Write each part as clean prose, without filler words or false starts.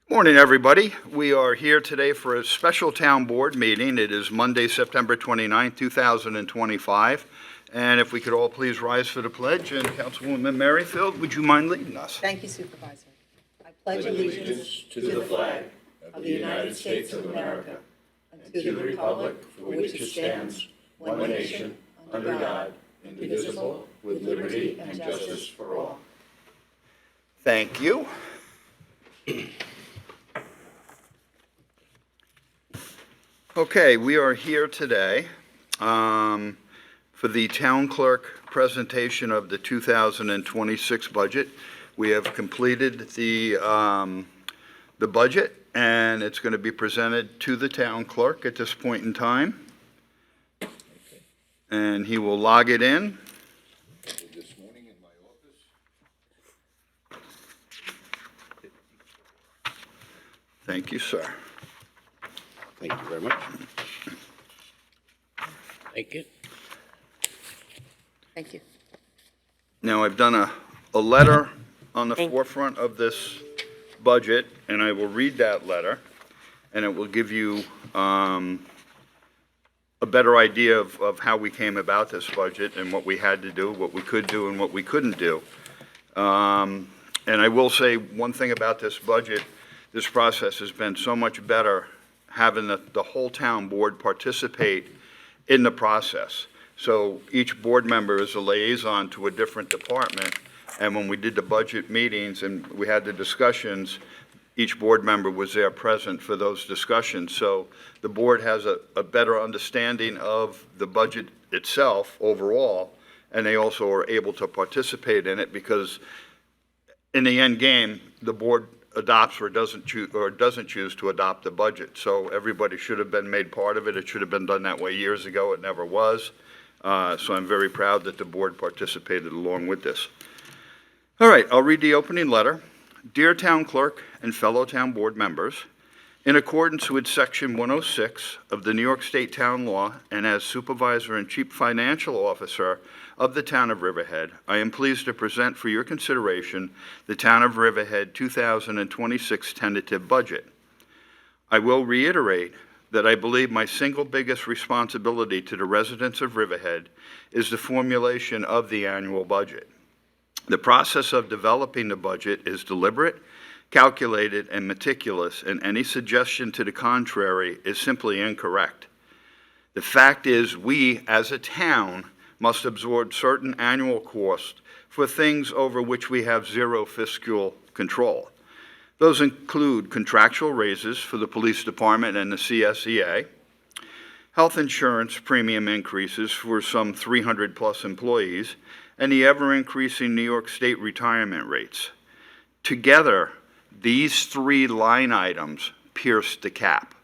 Morning, everybody. We are here today for a special town board meeting. It is Monday, September 29, 2025. And if we could all please rise for the pledge. And Councilwoman Merrifield, would you mind leading us? Thank you, Supervisor. I pledge allegiance to the flag of the United States of America and to the republic for which it stands, one nation, under God, indivisible, with liberty and justice for all. Thank you. Okay, we are here today for the town clerk presentation of the 2026 budget. We have completed the budget, and it's going to be presented to the town clerk at this point in time. And he will log it in. This morning in my office. Thank you, sir. Thank you very much. Thank you. Thank you. Now, I've done a letter on the forefront of this budget, and I will read that letter, and it will give you a better idea of how we came about this budget and what we had to do, what we could do, and what we couldn't do. And I will say one thing about this budget, this process has been so much better having the whole town board participate in the process. So each board member is a liaison to a different department, and when we did the budget meetings and we had the discussions, each board member was there present for those discussions. So the board has a better understanding of the budget itself overall, and they also are able to participate in it because in the end game, the board adopts or doesn't choose to adopt the budget. So everybody should have been made part of it. It should have been done that way years ago. It never was. So I'm very proud that the board participated along with this. All right, I'll read the opening letter. Dear Town Clerk and fellow town board members, in accordance with Section 106 of the New York State Town Law and as Supervisor and Chief Financial Officer of the Town of Riverhead, I am pleased to present for your consideration the Town of Riverhead 2026 tentative budget. I will reiterate that I believe my single biggest responsibility to the residents of Riverhead is the formulation of the annual budget. The process of developing the budget is deliberate, calculated, and meticulous, and any suggestion to the contrary is simply incorrect. The fact is, we, as a town, must absorb certain annual costs for things over which we have zero fiscal control. Those include contractual raises for the police department and the CSEA, health insurance premium increases for some 300-plus employees, and the ever-increasing New York State retirement rates. Together, these three line items pierce the cap.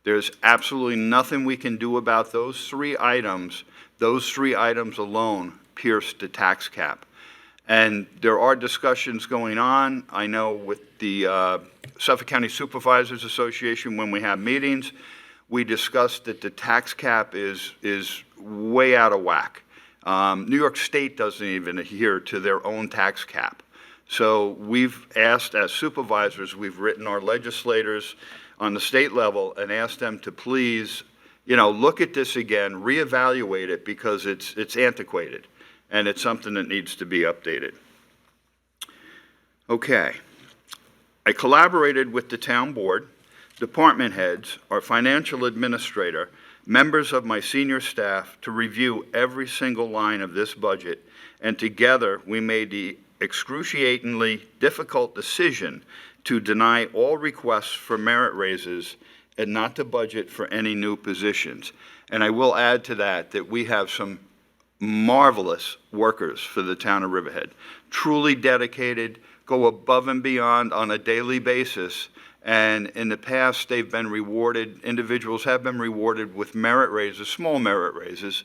There's absolutely nothing we can do about those three items. Those three items alone pierce the tax cap. And there are discussions going on. I know with the Suffolk County Supervisors Association, when we have meetings, we discussed that the tax cap is way out of whack. New York State doesn't even adhere to their own tax cap. So we've asked, as supervisors, we've written our legislators on the state level and asked them to please, look at this again, reevaluate it because it's antiquated and it's something that needs to be updated. Okay. I collaborated with the town board, department heads, our financial administrator, members of my senior staff to review every single line of this budget, and together we made the excruciatingly difficult decision to deny all requests for merit raises and not to budget for any new positions. And I will add to that we have some marvelous workers for the town of Riverhead, truly dedicated, go above and beyond on a daily basis. And in the past, they've been rewarded, individuals have been rewarded with merit raises, small merit raises,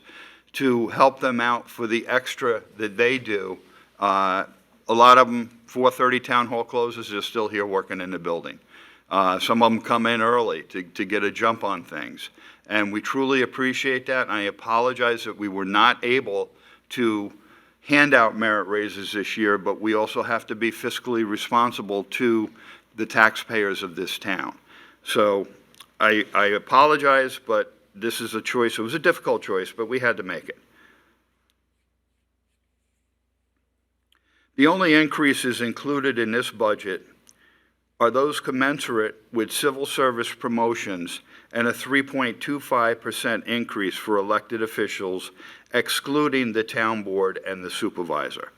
to help them out for the extra that they do. A lot of them, 4:30 town hall closes, they're still here working in the building. Some of them come in early to get a jump on things. And we truly appreciate that. And I apologize that we were not able to hand out merit raises this year, but we also have to be fiscally responsible to the taxpayers of this town. So I apologize, but this is a choice. It was a difficult choice, but we had to make it. The only increases included in this budget are those commensurate with civil service promotions and a 3.25% increase for elected officials, excluding the town board and the supervisor,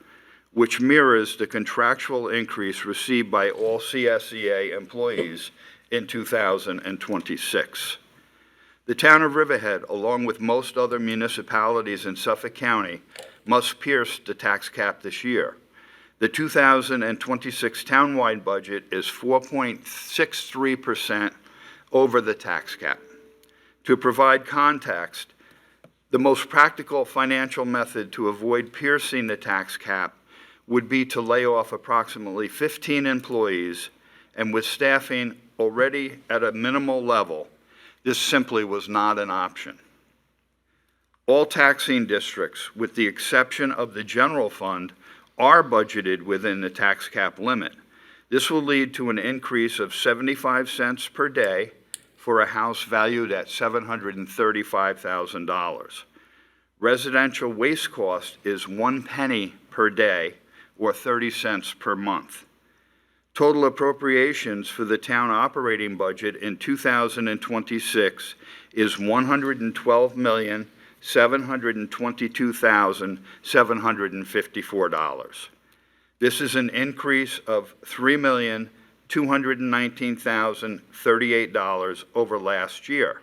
which mirrors the contractual increase received by all CSEA employees in 2026. The town of Riverhead, along with most other municipalities in Suffolk County, must pierce the tax cap this year. The 2026 townwide budget is 4.63% over the tax cap. To provide context, the most practical financial method to avoid piercing the tax cap would be to lay off approximately 15 employees, and with staffing already at a minimal level, this simply was not an option. All taxing districts, with the exception of the general fund, are budgeted within the tax cap limit. This will lead to an increase of 75 cents per day for a house valued at $735,000. Residential waste cost is 1 penny per day, or 30 cents per month. Total appropriations for the town operating budget in 2026 is $112,722,754. This is an increase of $3,219,038 over last year.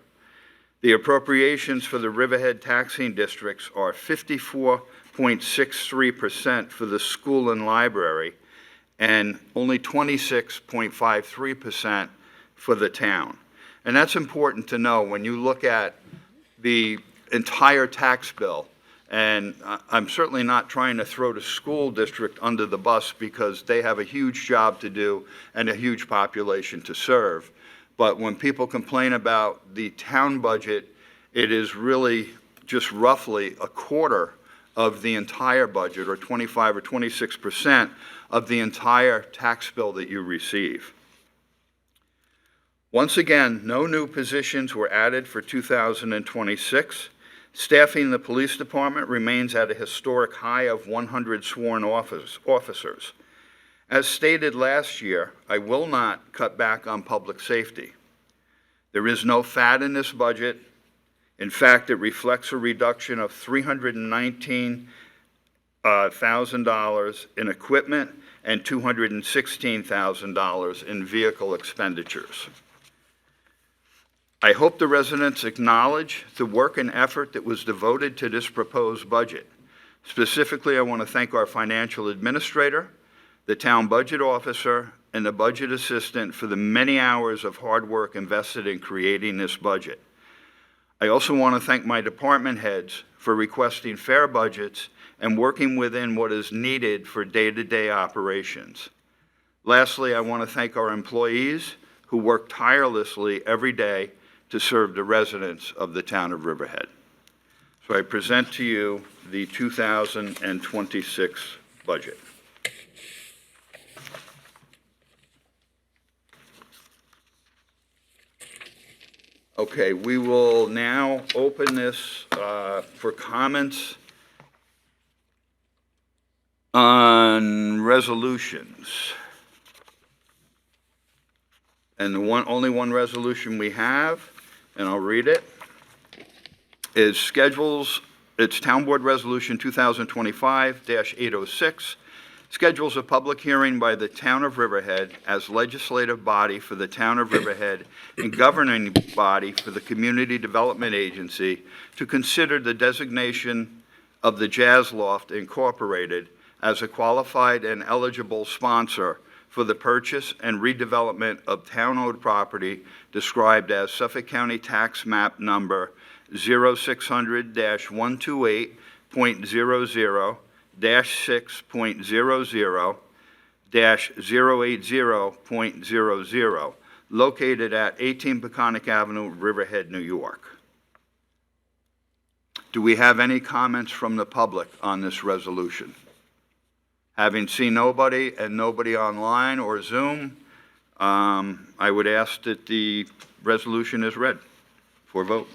The appropriations for the Riverhead taxing districts are 54.63% for the school and library, and only 26.53% for the town. And that's important to know when you look at the entire tax bill. And I'm certainly not trying to throw the school district under the bus, because they have a huge job to do and a huge population to serve. But when people complain about the town budget, it is really just roughly a quarter of the entire budget, or 25 or 26% of the entire tax bill that you receive. Once again, no new positions were added for 2026. Staffing the police department remains at a historic high of 100 sworn officers. As stated last year, I will not cut back on public safety. There is no fat in this budget. In fact, it reflects a reduction of $319,000 in equipment and $216,000 in vehicle expenditures. I hope the residents acknowledge the work and effort that was devoted to this proposed budget. Specifically, I want to thank our financial administrator, the town budget officer, and the budget assistant for the many hours of hard work invested in creating this budget. I also want to thank my department heads for requesting fair budgets and working within what is needed for day-to-day operations. Lastly, I want to thank our employees who work tirelessly every day to serve the residents of the town of Riverhead. So I present to you the 2026 budget. Okay, we will now open this for comments on resolutions. And the only one resolution we have, and I'll read it, is it's Town Board Resolution 2025-806, schedules a public hearing by the Town of Riverhead as legislative body for the Town of Riverhead and governing body for the Community Development Agency to consider the designation of the Jazz Loft Incorporated as a qualified and eligible sponsor for the purchase and redevelopment of town-owned property described as Suffolk County Tax Map Number 0600-128.00-6.00-080.00, located at 18 Peconic Avenue, Riverhead, New York. Do we have any comments from the public on this resolution? Having seen nobody and nobody online or Zoom, I would ask that the resolution is read for vote.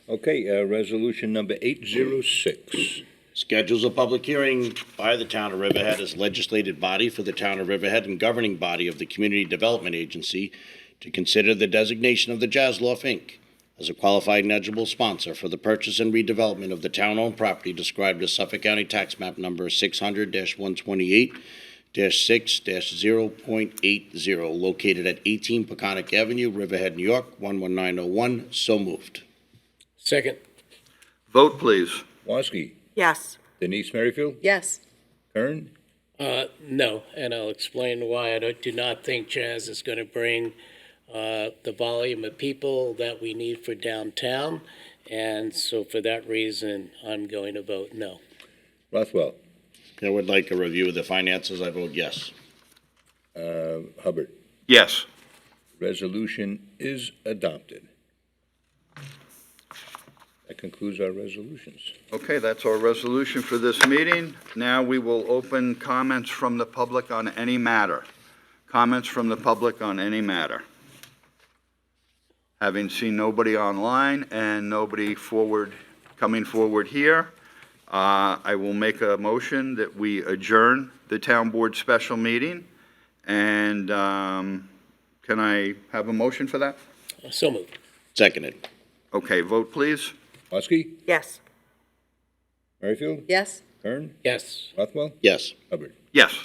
Okay, resolution number 806. Schedules a public hearing by the Town of Riverhead as legislative body for the Town of Riverhead and governing body of the Community Development Agency to consider the designation of the Jasloff, Inc. as a qualified and eligible sponsor for the purchase and redevelopment of the town-owned property described as Suffolk County Tax Map Number 600-128-6-0.80, located at 18 Peconic Avenue, Riverhead, New York, 11901. So moved. Second. Vote, please. Woski, Yes. Denise Merrifield, Yes. Kern, No, and I'll explain why. I do not think Jazz is going to bring the volume of people that we need for downtown, and so for that reason, I'm going to vote no. Rothwell, I would like a review of the finances. I vote yes. Hubbard. Yes. Resolution is adopted. That concludes our resolutions. Okay, that's our resolution for this meeting. Now we will open comments from the public on any matter. Comments from the public on any matter. Having seen nobody online and nobody coming forward here, I will make a motion that we adjourn the town board special meeting. And can I have a motion for that? So moved. Seconded. Okay, vote please. Woski, Yes. Merrifield, Yes. Kern, Yes. Rothwell, Yes. Hubbard. Yes.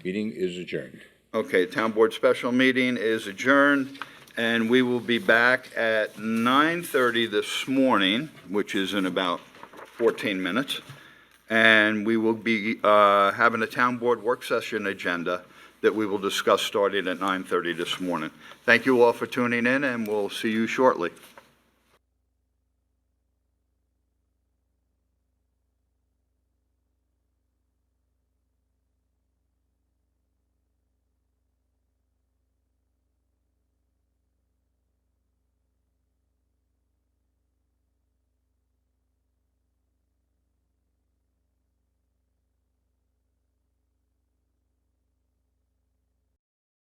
Meeting is adjourned. Okay, town board special meeting is adjourned, and we will be back at 9:30 this morning, which is in about 14 minutes. And we will be having a town board work session agenda that we will discuss starting at 9:30 this morning. Thank you all for tuning in, and we'll see you shortly.